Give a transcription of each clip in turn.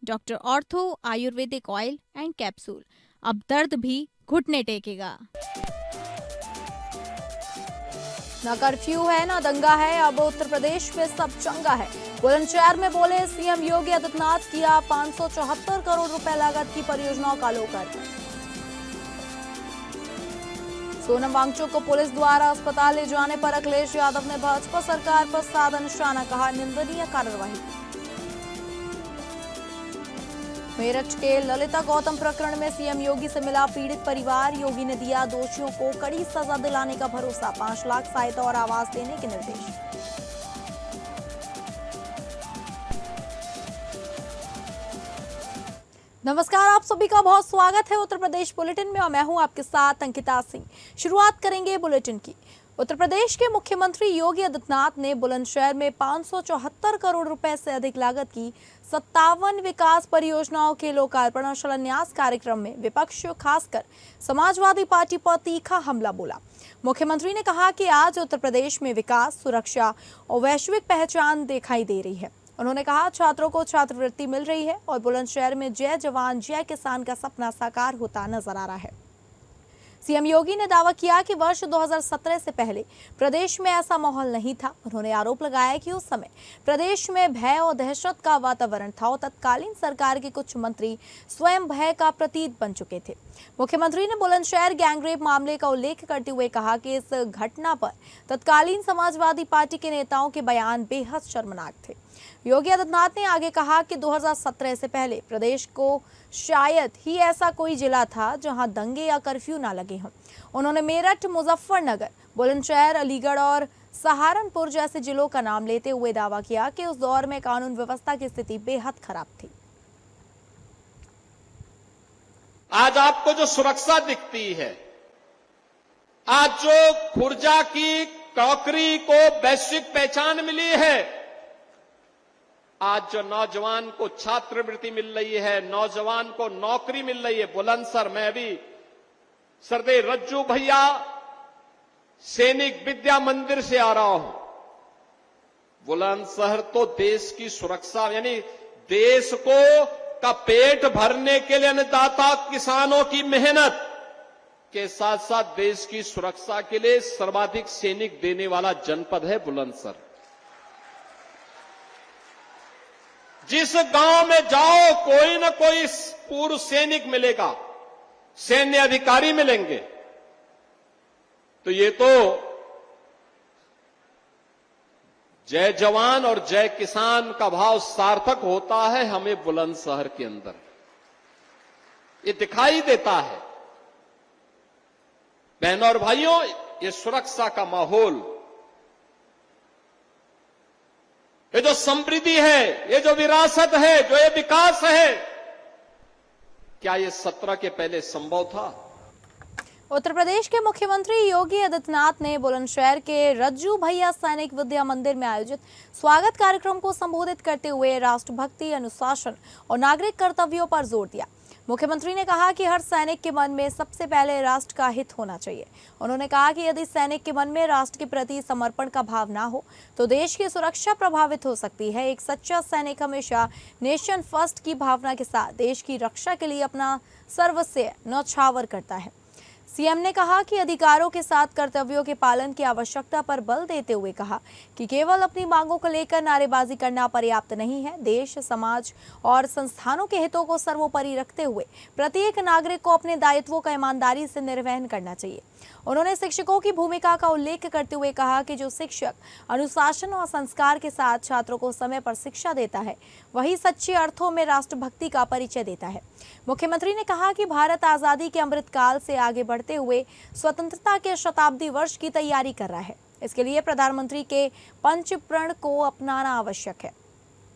Doctor ortho Ayurvedic oil and capsule. अब दर्द भी घुटने टेकेगा। न कर्फ्यू है न दंगा है, अब उत्तर प्रदेश में सब चंगा है। बुलंदशहर में बोले सीएम योगी आदित्यनाथ, किया 574 करोड़ रुपए लागत की परियोजनाओं का लोकार्पण। सोनम वांगचुक को पुलिस द्वारा अस्पताल ले जाने पर अखिलेश यादव ने भाजपा सरकार पर साधा निशाना, कहा निंदनीय कार्रवाई। मेरठ के ललिता गौतम प्रकरण में सीएम योगी से मिला पीड़ित परिवार, योगी ने दिया दोषियों को कड़ी सजा दिलाने का भरोसा, 5 लाख सहायता और आवास देने के निर्देश। नमस्कार, आप सभी का बहुत स्वागत है उत्तर प्रदेश बुलेटिन में और मैं हूं आपके साथ अंकिता सिंह। शुरुआत करेंगे बुलेटिन की। उत्तर प्रदेश के मुख्यमंत्री योगी आदित्यनाथ ने बुलंदशहर में 574 करोड़ रुपए से अधिक लागत की 57 विकास परियोजनाओं के लोकार्पण और शिलान्यास कार्यक्रम में विपक्ष खासकर समाजवादी पार्टी पर तीखा हमला बोला। मुख्यमंत्री ने कहा कि आज उत्तर प्रदेश में विकास, सुरक्षा और वैश्विक पहचान दिखाई दे रही है। उन्होंने कहा छात्रों को छात्रवृत्ति मिल रही है और बुलंदशहर में जय जवान जय किसान का सपना साकार होता नजर आ रहा है। सीएम योगी ने दावा किया कि वर्ष 2017 से पहले प्रदेश में ऐसा माहौल नहीं था। उन्होंने आरोप लगाया कि उस समय प्रदेश में भय और दहशत का वातावरण था और तत्कालीन सरकार के कुछ मंत्री स्वयं भय का प्रतीक बन चुके थे। मुख्यमंत्री ने बुलंदशहर गैंगरेप मामले का उल्लेख करते हुए कहा कि इस घटना पर तत्कालीन समाजवादी पार्टी के नेताओं के बयान बेहद शर्मनाक थे। योगी आदित्यनाथ ने आगे कहा कि 2017 से पहले प्रदेश को शायद ही ऐसा कोई जिला था जहां दंगे या कर्फ्यू ना लगे हों। उन्होंने मेरठ, मुजफ्फरनगर, बुलंदशहर, अलीगढ़ और सहारनपुर जैसे जिलों का नाम लेते हुए दावा किया कि उस दौर में कानून व्यवस्था की स्थिति बेहद खराब थी। आज आपको जो सुरक्षा दिखती है, आज जो खुर्जा की क्रॉकरी को वैश्विक पहचान मिली है, आज जो नौजवान को छात्रवृत्ति मिल रही है, नौजवान को नौकरी मिल रही है, बुलंदशहर में भी सरदे रज्जू भैया सैनिक विद्या मंदिर से आ रहा हूं। बुलंदशहर तो देश की सुरक्षा यानी देश को का पेट भरने के लिए अन्नदाता किसानों की मेहनत के साथ साथ देश की सुरक्षा के लिए सर्वाधिक सैनिक देने वाला जनपद है बुलंदशहर। जिस गांव में जाओ कोई न कोई पूर्व सैनिक मिलेगा, सैन्य अधिकारी मिलेंगे। तो ये तो जय जवान और जय किसान का भाव सार्थक होता है हमें बुलंदशहर के अंदर, ये दिखाई देता है। बहनों और भाइयों, ये सुरक्षा का माहौल, ये जो समृद्धि है, ये जो विरासत है, जो ये विकास है, क्या ये 17 के पहले संभव था? उत्तर प्रदेश के मुख्यमंत्री योगी आदित्यनाथ ने बुलंदशहर के रज्जू भैया सैनिक विद्या मंदिर में आयोजित स्वागत कार्यक्रम को संबोधित करते हुए राष्ट्रभक्ति, अनुशासन और नागरिक कर्तव्यों पर जोर दिया। मुख्यमंत्री ने कहा कि हर सैनिक के मन में सबसे पहले राष्ट्र का हित होना चाहिए। उन्होंने कहा कि यदि सैनिक के मन में राष्ट्र के प्रति समर्पण का भाव ना हो तो देश की सुरक्षा प्रभावित हो सकती है। एक सच्चा सैनिक हमेशा नेशन फर्स्ट की भावना के साथ देश की रक्षा के लिए अपना सर्वस्व न्यौछावर करता है। सीएम ने कहा कि अधिकारों के साथ कर्तव्यों के पालन की आवश्यकता पर बल देते हुए कहा कि केवल अपनी मांगों को लेकर नारेबाजी करना पर्याप्त नहीं है। देश, समाज और संस्थानों के हितों को सर्वोपरि रखते हुए प्रत्येक नागरिक को अपने दायित्वों का ईमानदारी से निर्वहन करना चाहिए। उन्होंने शिक्षकों की भूमिका का उल्लेख करते हुए कहा कि जो शिक्षक अनुशासन और संस्कार के साथ छात्रों को समय पर शिक्षा देता है, वही सच्चे अर्थों में राष्ट्रभक्ति का परिचय देता है। मुख्यमंत्री ने कहा कि भारत आजादी के अमृतकाल से आगे बढ़ते हुए स्वतंत्रता के शताब्दी वर्ष की तैयारी कर रहा है। इसके लिए प्रधानमंत्री के पंचप्रण को अपनाना आवश्यक है।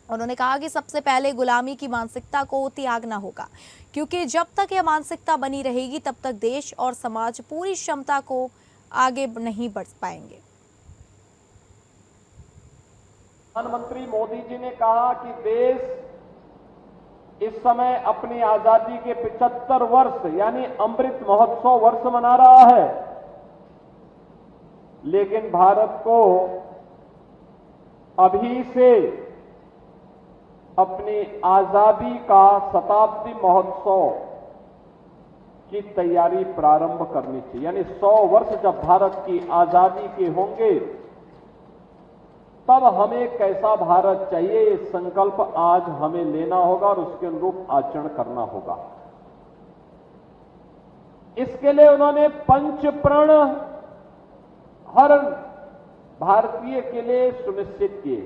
उन्होंने कहा कि सबसे पहले गुलामी की मानसिकता को त्यागना होगा, क्योंकि जब तक यह मानसिकता बनी रहेगी तब तक देश और समाज पूरी क्षमता को आगे नहीं बढ़ पाएंगे। प्रधानमंत्री मोदी जी ने कहा कि देश इस समय अपनी आजादी के 75 वर्ष यानी अमृत महोत्सव वर्ष मना रहा है, लेकिन भारत को अभी से अपनी आजादी का शताब्दी महोत्सव की तैयारी प्रारंभ करनी चाहिए। यानी 100 वर्ष जब भारत की आजादी के होंगे तब हमें कैसा भारत चाहिए, ये संकल्प आज हमें लेना होगा और उसके अनुरूप आचरण करना होगा। इसके लिए उन्होंने पंच प्रण हर भारतीय के लिए सुनिश्चित किए।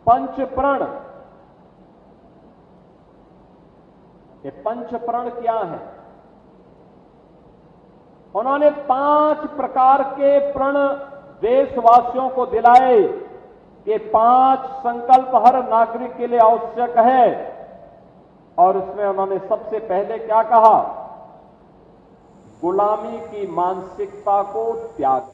पंच प्रण, ये पंच प्रण क्या है? उन्होंने 5 प्रकार के प्रण देशवासियों को दिलाए कि 5 संकल्प हर नागरिक के लिए आवश्यक है। और उसमें उन्होंने सबसे पहले क्या कहा? गुलामी की मानसिकता को त्याग।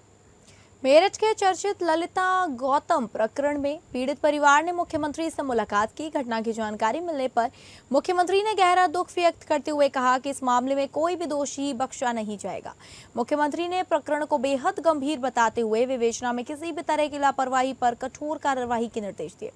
मेरठ के चर्चित ललिता गौतम प्रकरण में पीड़ित परिवार ने मुख्यमंत्री से मुलाकात की। घटना की जानकारी मिलने पर मुख्यमंत्री ने गहरा दुख व्यक्त करते हुए कहा कि इस मामले में कोई भी दोषी बख्शा नहीं जाएगा। मुख्यमंत्री ने प्रकरण को बेहद गंभीर बताते हुए विवेचना में किसी भी तरह की लापरवाही पर कठोर कार्रवाई के निर्देश दिए।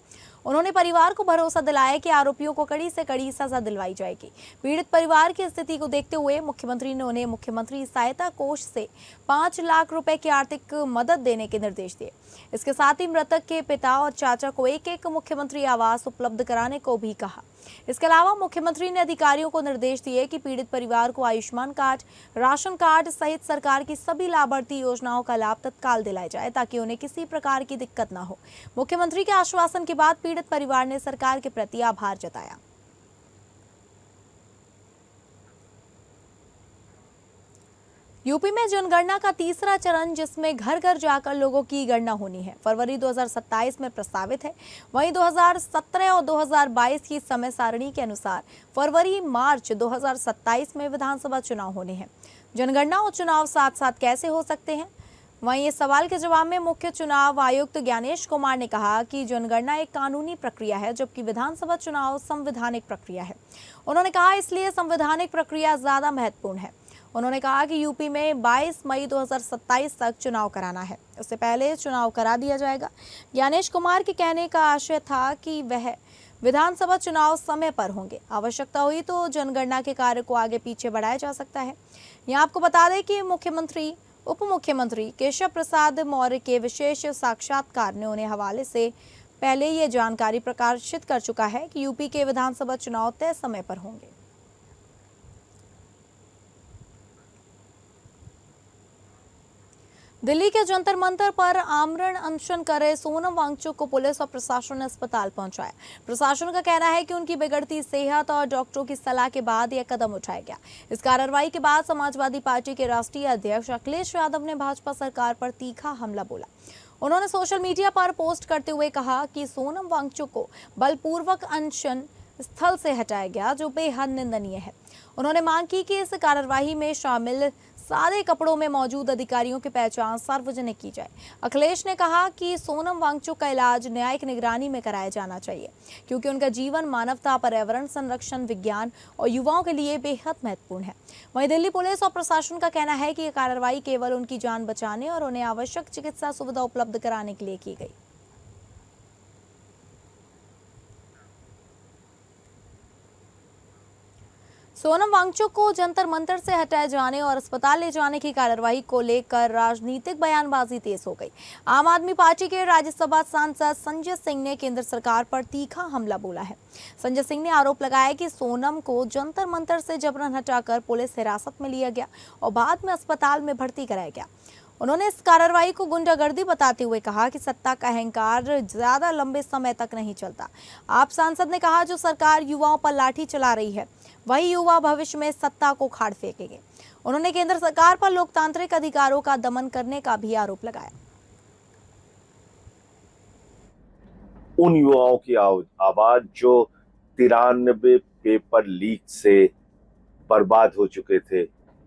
उन्होंने परिवार को भरोसा दिलाया कि आरोपियों को कड़ी से कड़ी सजा दिलवाई जाएगी। पीड़ित परिवार की स्थिति को देखते हुए मुख्यमंत्री ने उन्हें मुख्यमंत्री सहायता कोष से 5 लाख रुपए की आर्थिक मदद देने के निर्देश दिए। इसके साथ ही मृतक के पिता और चाचा को एक मुख्यमंत्री आवास उपलब्ध कराने को भी कहा। इसके अलावा मुख्यमंत्री ने अधिकारियों को निर्देश दिए कि पीड़ित परिवार को आयुष्मान कार्ड, राशन कार्ड सहित सरकार की सभी लाभार्थी योजनाओं का लाभ तत्काल दिलाया जाए ताकि उन्हें किसी प्रकार की दिक्कत न हो। मुख्यमंत्री के आश्वासन के बाद पीड़ित परिवार ने सरकार के प्रति आभार जताया। यूपी में जनगणना का तीसरा चरण, जिसमें घर घर जाकर लोगों की गणना होनी है, फरवरी 2027 में प्रस्तावित है। वहीं 2017 और 2022 की समय सारणी के अनुसार फरवरी-मार्च 2027 में विधानसभा चुनाव होने हैं। जनगणना और चुनाव साथ साथ कैसे हो सकते हैं? वहीं इस सवाल के जवाब में मुख्य चुनाव आयुक्त ज्ञानेश कुमार ने कहा कि जनगणना एक कानूनी प्रक्रिया है, जबकि विधानसभा चुनाव संवैधानिक प्रक्रिया है। उन्होंने कहा इसलिए संवैधानिक प्रक्रिया ज्यादा महत्वपूर्ण है। उन्होंने कहा कि यूपी में 22 मई 2027 तक चुनाव कराना है, उससे पहले चुनाव करा दिया जाएगा। ज्ञानेश कुमार के कहने का आशय था कि वह विधानसभा चुनाव समय पर होंगे, आवश्यकता हुई तो जनगणना के कार्य को आगे पीछे बढ़ाया जा सकता है। यहाँ आपको बता दें कि मुख्यमंत्री उप मुख्यमंत्री केशव प्रसाद मौर्य के विशेष साक्षात्कार ने उन्हें हवाले से पहले ये जानकारी प्रकाशित कर चुका है कि यूपी के विधानसभा चुनाव तय समय पर होंगे। दिल्ली के जंतर मंतर पर आमरण अनशन कर रहे सोनम वांगचुक को पुलिस और प्रशासन ने अस्पताल पहुंचाया। प्रशासन का कहना है कि उनकी बिगड़ती सेहत और डॉक्टरों की सलाह के बाद यह कदम उठाया गया। इस कार्रवाई के बाद समाजवादी पार्टी के राष्ट्रीय अध्यक्ष अखिलेश यादव ने भाजपा सरकार पर तीखा हमला बोला। उन्होंने सोशल मीडिया पर पोस्ट करते हुए कहा कि सोनम वांगचुक को बलपूर्वक अनशन स्थल से हटाया गया, जो बेहद निंदनीय है। उन्होंने मांग की कि इस कार्रवाई में शामिल सादे कपड़ों में मौजूद अधिकारियों की पहचान सार्वजनिक की जाए। अखिलेश ने कहा कि सोनम वांगचुक का इलाज न्यायिक निगरानी में कराया जाना चाहिए, क्योंकि उनका जीवन मानवता, पर्यावरण संरक्षण, विज्ञान और युवाओं के लिए बेहद महत्वपूर्ण है। वहीं दिल्ली पुलिस और प्रशासन का कहना है कि यह कार्रवाई केवल उनकी जान बचाने और उन्हें आवश्यक चिकित्सा सुविधा उपलब्ध कराने के लिए की गई। सोनम वांगचुक को जंतर मंतर से हटाए जाने और अस्पताल ले जाने की कार्रवाई को लेकर राजनीतिक बयानबाजी तेज हो गई। आम आदमी पार्टी के राज्यसभा सांसद संजय सिंह ने केंद्र सरकार पर तीखा हमला बोला है। संजय सिंह ने आरोप लगाया कि सोनम को जंतर मंतर से जबरन हटाकर पुलिस हिरासत में लिया गया और बाद में अस्पताल में भर्ती कराया गया। उन्होंने इस कार्रवाई को गुंडागर्दी बताते हुए कहा कि सत्ता का अहंकार ज्यादा लंबे समय तक नहीं चलता। आप सांसद ने कहा, जो सरकार युवाओं पर लाठी चला रही है, वही युवा भविष्य में सत्ता को खाड़ फेंकेंगे। उन्होंने केंद्र सरकार पर लोकतांत्रिक अधिकारों का दमन करने का भी आरोप लगाया। उन युवाओं की आवाज जो 93 पेपर लीक से बर्बाद हो चुके थे,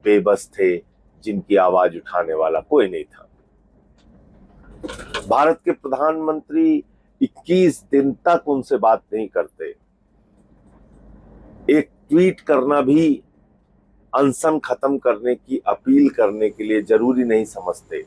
बेबस थे, जिनकी आवाज उठाने वाला कोई नहीं था। भारत के प्रधानमंत्री 21 दिन तक उनसे बात नहीं करते। एक ट्वीट करना भी अनशन खत्म करने की अपील करने के लिए जरूरी नहीं समझते।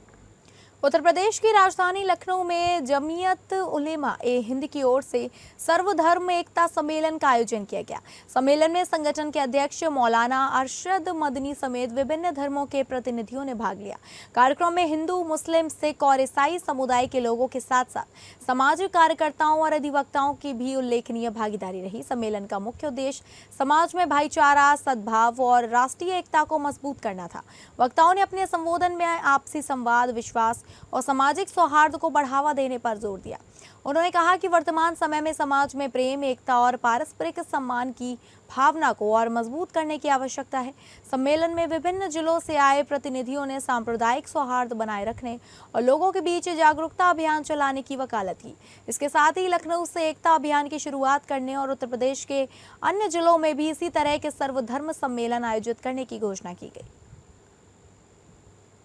उत्तर प्रदेश की राजधानी लखनऊ में जमीयत उलेमा ए हिंद की ओर से सर्वधर्म एकता सम्मेलन का आयोजन किया गया। सम्मेलन में संगठन के अध्यक्ष मौलाना अरशद मदनी समेत विभिन्न धर्मों के प्रतिनिधियों ने भाग लिया। कार्यक्रम में हिंदू, मुस्लिम, सिख और ईसाई समुदाय के लोगों के साथ साथ सामाजिक कार्यकर्ताओं और अधिवक्ताओं की भी उल्लेखनीय भागीदारी रही। सम्मेलन का मुख्य उद्देश्य समाज में भाईचारा, सद्भाव और राष्ट्रीय एकता को मजबूत करना था। वक्ताओं ने अपने संबोधन में आपसी संवाद, विश्वास और सामाजिक सौहार्द को बढ़ावा देने पर जोर दिया। उन्होंने कहा कि वर्तमान समय में समाज में प्रेम, एकता और पारस्परिक सम्मान की भावना को और मजबूत करने की आवश्यकता है। सम्मेलन में विभिन्न जिलों से आए प्रतिनिधियों ने सांप्रदायिक सौहार्द बनाए रखने और लोगों के बीच जागरूकता अभियान चलाने की वकालत की। इसके साथ ही लखनऊ से एकता अभियान की शुरुआत करने और उत्तर प्रदेश के अन्य जिलों में भी इसी तरह के सर्वधर्म सम्मेलन आयोजित करने की घोषणा की गई।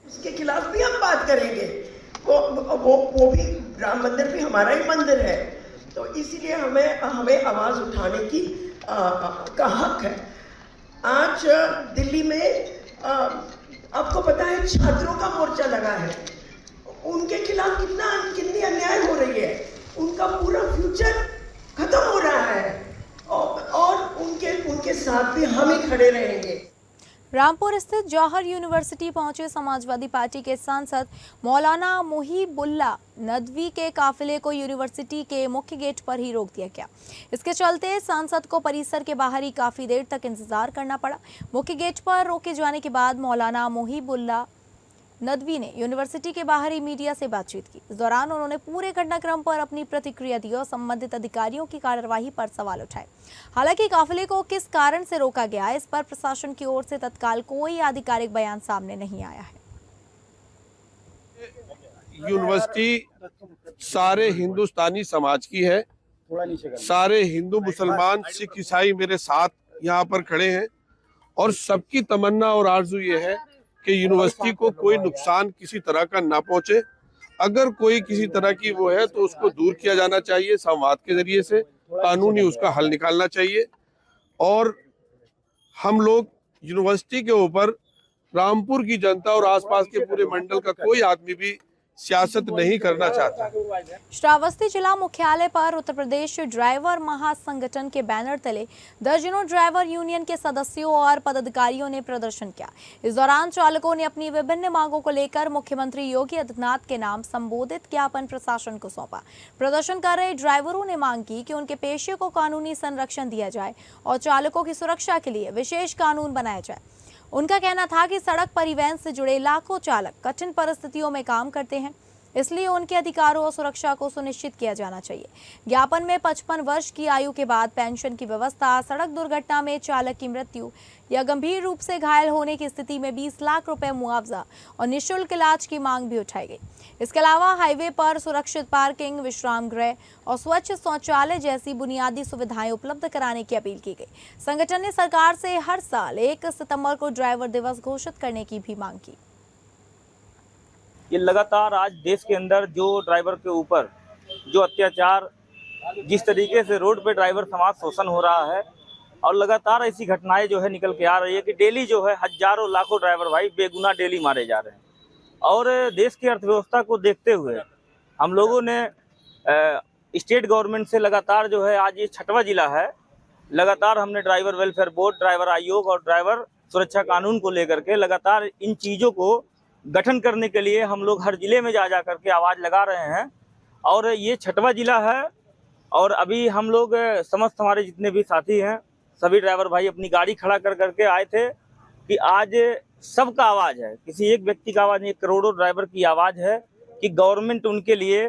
इसके खिलाफ भी हम बात करेंगे। वो भी राम मंदिर भी हमारा ही मंदिर है, तो इसीलिए हमें आवाज उठाने की का हक है। आज दिल्ली में आपको पता है छात्रों का मोर्चा लगा है। उनके खिलाफ कितनी अन्याय हो रही है। उनका पूरा फ्यूचर खत्म हो रहा है और उनके साथ भी हम ही खड़े रहेंगे। रामपुर स्थित जौहर यूनिवर्सिटी पहुंचे समाजवादी पार्टी के सांसद मौलाना मुहिबुल्ला नदवी के काफिले को यूनिवर्सिटी के मुख्य गेट पर ही रोक दिया गया। इसके चलते सांसद को परिसर के बाहर ही काफी देर तक इंतजार करना पड़ा। मुख्य गेट पर रोके जाने के बाद मौलाना मुहिबुल्ला नदवी ने यूनिवर्सिटी के बाहर ही मीडिया से बातचीत की। इस दौरान उन्होंने पूरे घटनाक्रम पर अपनी प्रतिक्रिया दी और संबंधित अधिकारियों की कार्यवाही पर सवाल उठाए। हालांकि काफिले को किस कारण से रोका गया, इस पर प्रशासन की ओर से तत्काल कोई आधिकारिक बयान सामने नहीं आया है। यूनिवर्सिटी सारे हिंदुस्तानी समाज की है। सारे हिंदू, मुसलमान, सिख, ईसाई मेरे साथ यहाँ पर खड़े हैं और सबकी तमन्ना और आरजू ये है कि यूनिवर्सिटी को कोई नुकसान किसी तरह का ना पहुंचे। अगर कोई किसी तरह की वो है तो उसको दूर किया जाना चाहिए संवाद के जरिए से, कानूनी उसका हल निकालना चाहिए। और हम लोग यूनिवर्सिटी के ऊपर रामपुर की जनता और आसपास के पूरे मंडल का कोई आदमी भी सियासत नहीं करना चाहता। श्रावस्ती जिला मुख्यालय पर उत्तर प्रदेश ड्राइवर महासंगठन के बैनर तले दर्जनों ड्राइवर यूनियन के सदस्यों और पदाधिकारियों ने प्रदर्शन किया। इस दौरान चालकों ने अपनी विभिन्न मांगों को लेकर मुख्यमंत्री योगी आदित्यनाथ के नाम संबोधित ज्ञापन प्रशासन को सौंपा। प्रदर्शन कर रहे ड्राइवरों ने मांग की कि उनके पेशे को कानूनी संरक्षण दिया जाए और चालकों की सुरक्षा के लिए विशेष कानून बनाया जाए। उनका कहना था कि सड़क परिवहन से जुड़े लाखों चालक कठिन परिस्थितियों में काम करते हैं, इसलिए उनके अधिकारों और सुरक्षा को सुनिश्चित किया जाना चाहिए। ज्ञापन में 55 वर्ष की आयु के बाद पेंशन की व्यवस्था, सड़क दुर्घटना में चालक की मृत्यु या गंभीर रूप से घायल होने की स्थिति में 20 लाख रुपए मुआवजा और निःशुल्क इलाज की मांग भी उठाई गई। इसके अलावा हाईवे पर सुरक्षित पार्किंग, विश्राम गृह और स्वच्छ शौचालय जैसी बुनियादी सुविधाएं उपलब्ध कराने की अपील की गई। संगठन ने सरकार से हर साल 1 सितंबर को ड्राइवर दिवस घोषित करने की भी मांग की। ये लगातार आज देश के अंदर जो ड्राइवर के ऊपर जो अत्याचार, जिस तरीके से रोड पे ड्राइवर समाज शोषण हो रहा है और लगातार ऐसी घटनाएं जो है निकल के आ रही है कि डेली जो है हजारों लाखों ड्राइवर भाई बेगुनाह डेली मारे जा रहे हैं। और देश की अर्थव्यवस्था को देखते हुए हम लोगों ने स्टेट गवर्नमेंट से लगातार जो है, आज ये 6वां जिला है, लगातार हमने ड्राइवर वेलफेयर बोर्ड, ड्राइवर आयोग और ड्राइवर सुरक्षा कानून को लेकर के लगातार इन चीज़ों को गठन करने के लिए हम लोग हर जिले में जा करके आवाज़ लगा रहे हैं। और ये 6वां जिला है और अभी हम लोग समस्त हमारे जितने भी साथी हैं, सभी ड्राइवर भाई अपनी गाड़ी खड़ा कर करके आए थे कि आज सबका आवाज़ है, किसी एक व्यक्ति का आवाज़ नहीं, करोड़ों ड्राइवर की आवाज़ है कि गवर्नमेंट उनके लिए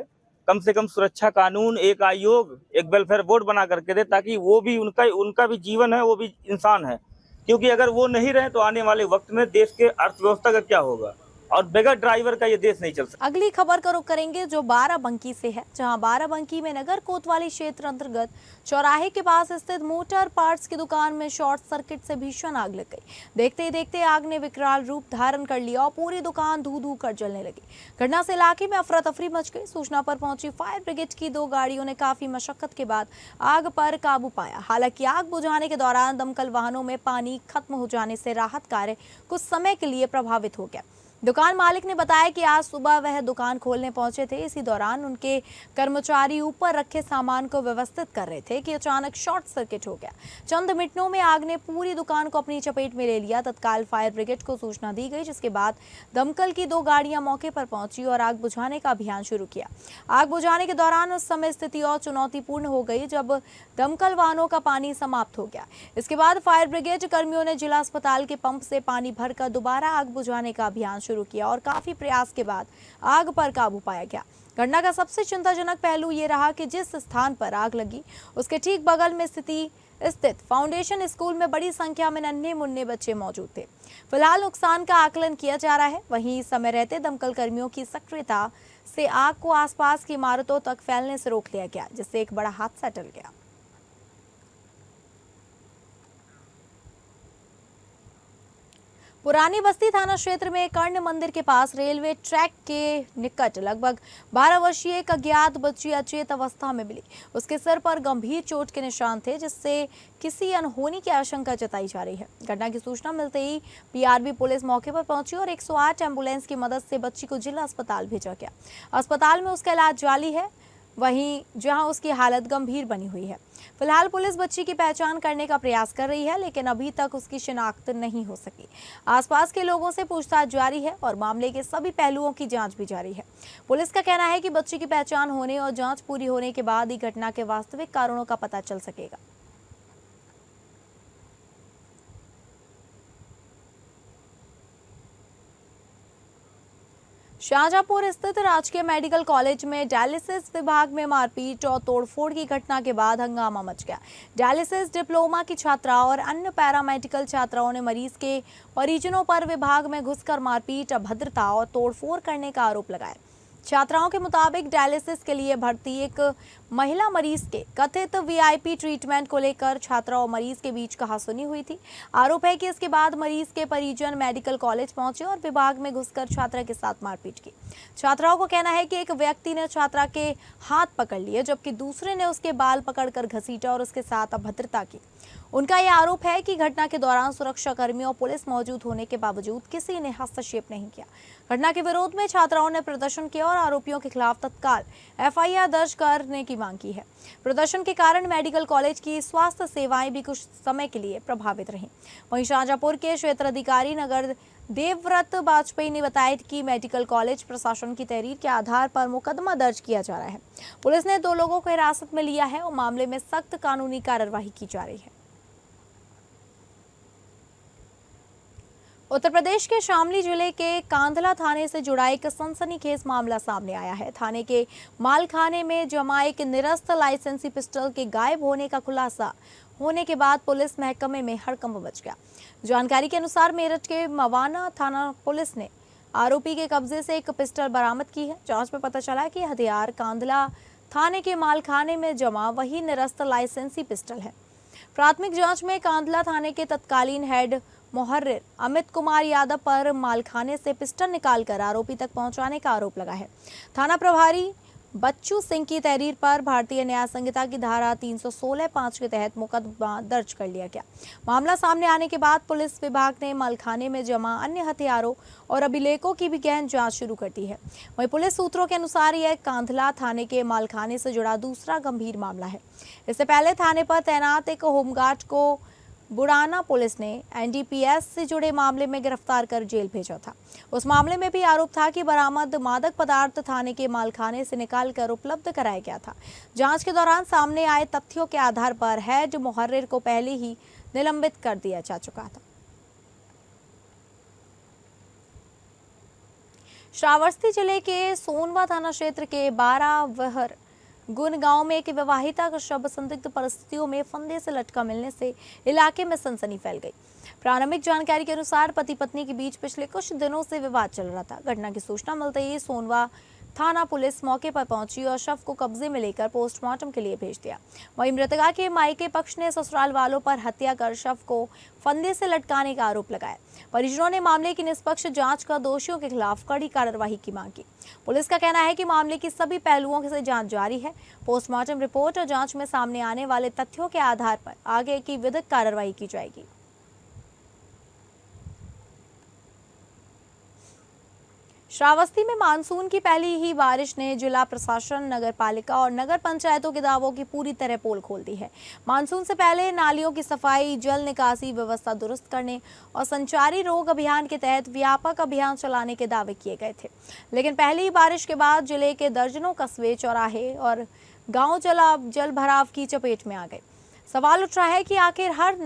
कम से कम सुरक्षा कानून, एक आयोग, एक वेलफेयर बोर्ड बना करके दे, ताकि वो भी उनका भी जीवन है, वो भी इंसान है। क्योंकि अगर वो नहीं रहे तो आने वाले वक्त में देश के अर्थव्यवस्था का क्या होगा और बगैर ड्राइवर का ये देश नहीं चल सकता। अगली खबर का रुख करेंगे जो बाराबंकी से है, जहां बाराबंकी में नगर कोतवाली क्षेत्र अंतर्गत चौराहे के पास स्थित मोटर पार्ट्स की दुकान में शॉर्ट सर्किट से भीषण आग लग गई। देखते ही देखते आग ने विकराल रूप धारण कर लिया और पूरी दुकान धू धू कर जलने लगी। घटना से इलाके में अफरा तफरी मच गई। सूचना पर पहुंची फायर ब्रिगेड की 2 गाड़ियों ने काफी मशक्कत के बाद आग पर काबू पाया। हालांकि आग बुझाने के दौरान दमकल वाहनों में पानी खत्म हो जाने से राहत कार्य कुछ समय के लिए प्रभावित हो गया। दुकान मालिक ने बताया कि आज सुबह वह दुकान खोलने पहुंचे थे। इसी दौरान उनके कर्मचारी ऊपर रखे सामान को व्यवस्थित कर रहे थे कि अचानक शॉर्ट सर्किट हो गया। चंद मिनटों में आग ने पूरी दुकान को अपनी चपेट में ले लिया। तत्काल फायर ब्रिगेड को सूचना दी गई, जिसके बाद दमकल की 2 गाड़ियां मौके पर पहुंची और आग बुझाने का अभियान शुरू किया। आग बुझाने के दौरान उस समय स्थिति और चुनौतीपूर्ण हो गई जब दमकल वाहनों का पानी समाप्त हो गया। इसके बाद फायर ब्रिगेड कर्मियों ने जिला अस्पताल के पंप से पानी भरकर दोबारा आग बुझाने का अभियान शुरू किया और काफी प्रयास के बाद आग पर काबू पाया गया। घटना का सबसे चिंताजनक पहलू ये रहा कि जिस स्थान पर आग लगी उसके ठीक बगल में स्थित फाउंडेशन स्कूल में बड़ी संख्या में नन्हे मुन्ने बच्चे मौजूद थे। फिलहाल नुकसान का आकलन किया जा रहा है। वहीं समय रहते दमकल कर्मियों की सक्रियता से आग को आसपास की इमारतों तक फैलने से रोक लिया गया, जिससे एक बड़ा हादसा टल गया। पुरानी बस्ती थाना क्षेत्र में कर्ण मंदिर के पास रेलवे ट्रैक के निकट लगभग 12 वर्षीय एक अज्ञात बच्ची अचेत अवस्था में मिली। उसके सिर पर गंभीर चोट के निशान थे, जिससे किसी अनहोनी की आशंका जताई जा रही है। घटना की सूचना मिलते ही पीआरबी पुलिस मौके पर पहुंची और 108 एम्बुलेंस की मदद से बच्ची को जिला अस्पताल भेजा गया। अस्पताल में उसका इलाज जारी है, वहीं जहां उसकी हालत गंभीर बनी हुई है। फिलहाल पुलिस बच्ची की पहचान करने का प्रयास कर रही है, लेकिन अभी तक उसकी शिनाख्त नहीं हो सकी। आसपास के लोगों से पूछताछ जारी है और मामले के सभी पहलुओं की जांच भी जारी है। पुलिस का कहना है कि बच्ची की पहचान होने और जांच पूरी होने के बाद ही घटना के वास्तविक कारणों का पता चल सकेगा। शाहजहांपुर स्थित राजकीय मेडिकल कॉलेज में डायलिसिस विभाग में मारपीट और तोड़फोड़ की घटना के बाद हंगामा मच गया। डायलिसिस डिप्लोमा की छात्रा और अन्य पैरामेडिकल छात्राओं ने मरीज के परिजनों पर विभाग में घुसकर मारपीट, अभद्रता और तोड़फोड़ करने का आरोप लगाया। छात्राओं के मुताबिक डायलिसिस के लिए भर्ती एक महिला मरीज के कथित वीआईपी ट्रीटमेंट को लेकर छात्रा और मरीज के बीच कहासुनी हुई थी। आरोप है कि इसके बाद मरीज के परिजन मेडिकल कॉलेज पहुंचे और विभाग में घुसकर छात्रा के साथ मारपीट की। छात्राओं को कहना है कि एक व्यक्ति ने छात्रा के हाथ पकड़ लिए, जबकि दूसरे ने उसके बाल पकड़कर घसीटा और उसके साथ अभद्रता की। उनका यह आरोप है कि घटना के दौरान सुरक्षा कर्मियों और पुलिस मौजूद होने के बावजूद किसी ने हस्तक्षेप नहीं किया। घटना के विरोध में छात्राओं ने प्रदर्शन किया और आरोपियों के खिलाफ तत्काल एफआईआर दर्ज करने की मांग की है। प्रदर्शन के कारण मेडिकल कॉलेज की स्वास्थ्य सेवाएं भी कुछ समय के लिए प्रभावित रहीं। वहीं शाहजहांपुर के क्षेत्राधिकारी नगर देवव्रत वाजपेयी ने बताया कि मेडिकल कॉलेज प्रशासन की तहरीर के आधार पर मुकदमा दर्ज किया जा रहा है। पुलिस ने 2 लोगों को हिरासत में लिया है और मामले में सख्त कानूनी कार्यवाही की जा रही है। उत्तर प्रदेश के शामली जिले के कांधला थाने से जुड़ा एक सनसनीखेज मामला सामने आया है। थाने के मालखाने में जमा एक निरस्त लाइसेंसी पिस्टल के गायब होने का खुलासा होने के बाद पुलिस महकमे में हड़कंप मच गया। जानकारी के अनुसार मेरठ के मवाना थाना पुलिस ने आरोपी के कब्जे से एक पिस्टल बरामद की है। जांच में पता चला कि हथियार कांधला थाने के मालखाने में जमा वही निरस्त लाइसेंसी पिस्टल है। प्राथमिक जांच में कांधला थाने के तत्कालीन हेड मुहर्रिर अमित कुमार यादव पर मालखाने से पिस्टल निकालकर आरोपी तक पहुंचाने का आरोप लगा है। थाना प्रभारी बच्चू सिंह की तहरीर पर भारतीय न्याय संहिता की धारा 316(5) के तहत मुकदमा दर्ज कर लिया गया। मामला सामने आने के बाद पुलिस विभाग ने मालखाने में जमा अन्य हथियारों और अभिलेखों की भी गहन जांच शुरू कर दी है। वहीं पुलिस सूत्रों के अनुसार यह कांधला थाने के मालखाने से जुड़ा दूसरा गंभीर मामला है। इससे पहले थाने पर तैनात एक होमगार्ड को बुढ़ाना पुलिस ने एनडीपीएस से जुड़े मामले में गिरफ्तार कर जेल भेजा था। उस मामले में भी आरोप था कि बरामद मादक पदार्थ थाने के मालखाने से निकालकर उपलब्ध कराया गया था। जांच के दौरान सामने आए तथ्यों के आधार पर हेड मुहर्रिर को पहले ही निलंबित कर दिया जा चुका था। श्रावस्ती जिले के सोनवा थाना क्षेत्र के 12 वहर गुन गांव में एक विवाहिता का शव संदिग्ध परिस्थितियों में फंदे से लटका मिलने से इलाके में सनसनी फैल गई। प्रारंभिक जानकारी के अनुसार पति पत्नी के बीच पिछले कुछ दिनों से विवाद चल रहा था। घटना की सूचना मिलते ही सोनवा थाना पुलिस मौके पर पहुंची और शव को कब्जे में लेकर पोस्टमार्टम के लिए भेज दिया। वहीं मृतका के मायके पक्ष ने ससुराल वालों पर हत्या कर शव को फंदे से लटकाने का आरोप लगाया। परिजनों ने मामले की निष्पक्ष जांच कर दोषियों के खिलाफ कड़ी कार्रवाई की मांग की। पुलिस का कहना है कि मामले की सभी पहलुओं से जांच जारी है। पोस्टमार्टम रिपोर्ट और जांच में सामने आने वाले तथ्यों के आधार पर आगे की विधिक कार्रवाई की जाएगी। श्रावस्ती में मानसून की पहली ही बारिश ने जिला प्रशासन, नगर पालिका और नगर पंचायतों के दावों की पूरी तरह पोल खोल दी है। मानसून से पहले नालियों की सफाई, जल निकासी व्यवस्था दुरुस्त करने और संचारी रोग अभियान के तहत व्यापक अभियान चलाने के दावे किए गए थे, लेकिन पहली बारिश के बाद जिले के दर्जनों कस्बे, चौराहे और गाँव जल भराव की चपेट में आ गए। सवाल उठ रहा है कि आखिर हर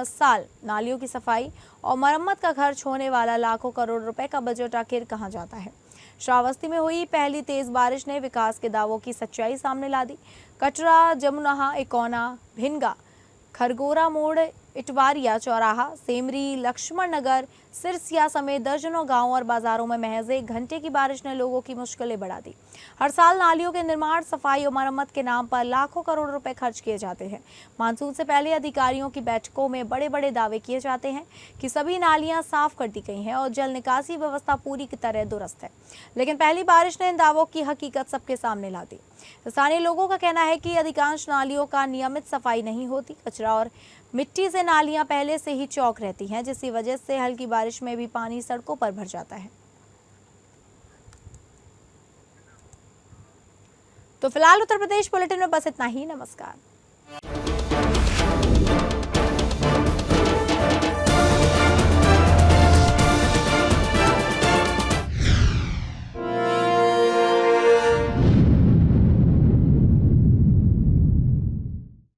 साल नालियों की सफाई और मरम्मत का खर्च होने वाला लाखों करोड़ रुपए का बजट आखिर कहां जाता है। श्रावस्ती में हुई पहली तेज बारिश ने विकास के दावों की सच्चाई सामने ला दी। कटरा, जमुना, इकोना, भिनगा, खरगोरा मोड़, इटवारिया चौराहा, सेमरी, लक्ष्मण नगर, सिरसिया समेत दर्जनों गांवों और बाजारों में महज 1 घंटे की बारिश ने लोगों की मुश्किलें बढ़ा दी। हर साल नालियों के निर्माण, सफाई और मरम्मत के नाम पर लाखों करोड़ रुपए खर्च किए जाते हैं। मानसून से पहले अधिकारियों की बैठकों में बड़े बड़े दावे किए जाते हैं कि सभी नालियां साफ कर दी गई हैं और जल निकासी व्यवस्था पूरी की तरह दुरुस्त है, लेकिन पहली बारिश ने इन दावों की हकीकत सबके सामने ला दी। स्थानीय लोगों का कहना है कि अधिकांश नालियों का नियमित सफाई नहीं होती। कचरा और मिट्टी से नालियां पहले से ही चौक रहती हैं, जिसकी वजह से हल्की बारिश में भी पानी सड़कों पर भर जाता है। तो फिलहाल उत्तर प्रदेश बुलेटिन में बस इतना ही। नमस्कार।